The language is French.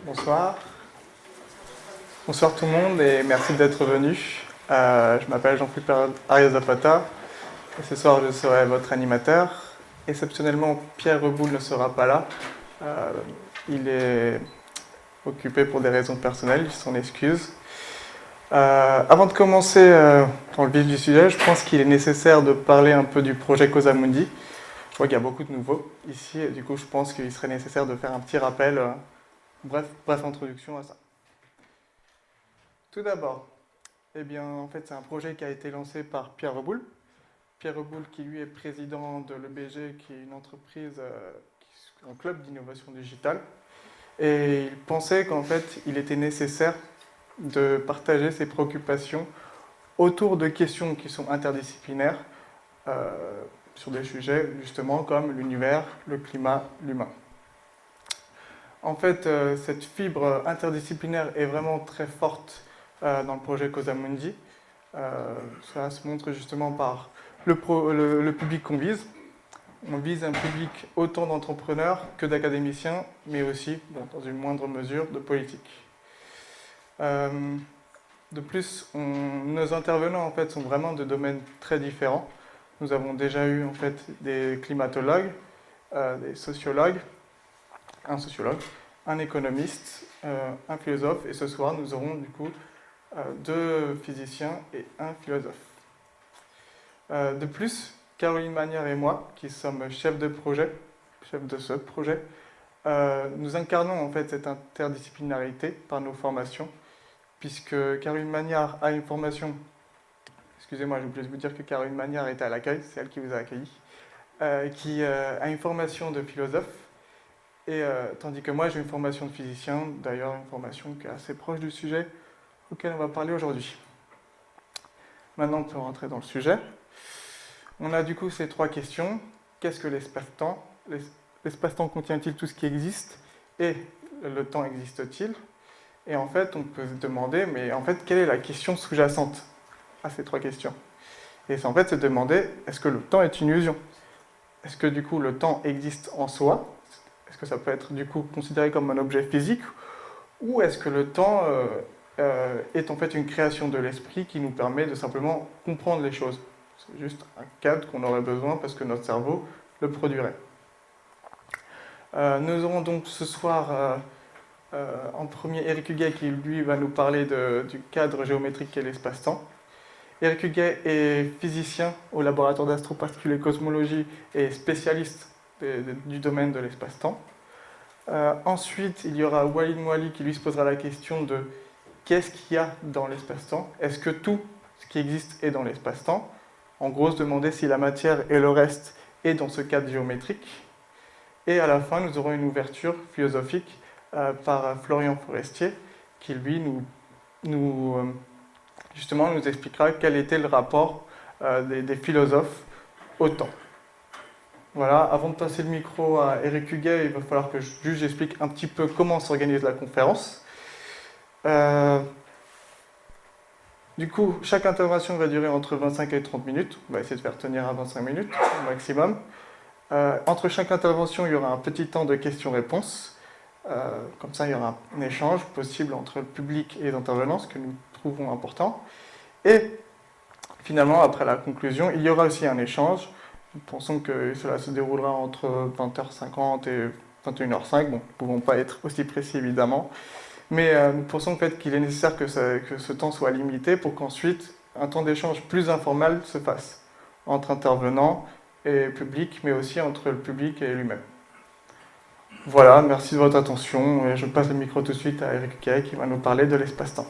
Bonsoir. Bonsoir tout le monde et merci d'être venu. Je m'appelle Jean-Philippe Arias Zapata et ce soir je serai votre animateur. Exceptionnellement, Pierre Reboul ne sera pas là. Il est occupé pour des raisons personnelles, il s'en excuse. Avant de commencer dans le vif du sujet, je pense qu'il est nécessaire de parler un peu du projet Causa Mundi. Je vois qu'il y a beaucoup de nouveaux ici et du coup je pense qu'il serait nécessaire de faire un petit rappel, bref introduction à ça. Tout d'abord, eh bien, en fait, c'est un projet qui a été lancé par Pierre Reboul. Pierre Reboul, qui lui est président de l'EBG, qui est une entreprise, un club d'innovation digitale. Et il pensait qu'en fait, il était nécessaire de partager ses préoccupations autour de questions qui sont interdisciplinaires sur des sujets justement comme l'univers, le climat, l'humain. En fait, cette fibre interdisciplinaire est vraiment très forte dans le projet Causa Mundi. Cela se montre justement par le public qu'on vise. On vise un public autant d'entrepreneurs que d'académiciens, mais aussi, dans une moindre mesure, de politiques. De plus, nos intervenants en fait, sont vraiment de domaines très différents. Nous avons déjà eu en fait, des climatologues, des sociologues, un sociologue, un économiste, un philosophe, et ce soir nous aurons du coup 2 physiciens et un philosophe. De plus, Caroline Magnard et moi, qui sommes chefs de ce projet, nous incarnons en fait cette interdisciplinarité par nos formations, puisque Caroline Magnard a une formation, excusez-moi, j'ai oublié de vous dire que Caroline Magnard était à l'accueil, c'est elle qui vous a accueilli, qui a une formation de philosophe, et tandis que moi j'ai une formation de physicien, d'ailleurs une formation qui est assez proche du sujet auquel on va parler aujourd'hui. Maintenant on peut rentrer dans le sujet. On a du coup ces 3 questions. Qu'est-ce que l'espace-temps? L'espace-temps contient-il tout ce qui existe? Et le temps existe-t-il? Et en fait, on peut se demander, mais en fait, quelle est la question sous-jacente à ces 3 questions? Et c'est en fait se demander, est-ce que le temps est une illusion? Est-ce que du coup le temps existe en soi? Est-ce que ça peut être du coup considéré comme un objet physique? Ou est-ce que le temps est en fait une création de l'esprit qui nous permet de simplement comprendre les choses? C'est juste un cadre qu'on aurait besoin parce que notre cerveau le produirait. Nous aurons donc ce soir en premier Eric Huguet qui lui va nous parler du cadre géométrique qu'est l'espace-temps. Eric Huguet est physicien au laboratoire d'astroparticules et cosmologie et spécialiste du domaine de l'espace-temps. Ensuite, il y aura Walid Mouali qui lui se posera la question de qu'est-ce qu'il y a dans l'espace-temps? Est-ce que tout ce qui existe est dans l'espace-temps? En gros, se demander si la matière et le reste est dans ce cadre géométrique. Et à la fin, nous aurons une ouverture philosophique par Florian Forestier, qui lui justement nous expliquera quel était le rapport des philosophes au temps. Voilà, avant de passer le micro à Eric Huguet, il va falloir que j'explique un petit peu comment s'organise la conférence. Du coup, chaque intervention va durer entre 25 et 30 minutes. On va essayer de faire tenir à 25 minutes au maximum. Entre chaque intervention, il y aura un petit temps de questions-réponses. Comme ça, il y aura un échange possible entre le public et les intervenants, ce que nous trouvons important. Et finalement, après la conclusion, il y aura aussi un échange. Nous pensons que cela se déroulera entre 20h50 et 21h05. Bon, nous ne pouvons pas être aussi précis, évidemment. Mais nous pensons en fait qu'il est nécessaire que ce temps soit limité pour qu'ensuite un temps d'échange plus informel se fasse entre intervenants et public, mais aussi entre le public et lui-même. Voilà, merci de votre attention et je passe le micro tout de suite à Eric Huguet qui va nous parler de l'espace-temps.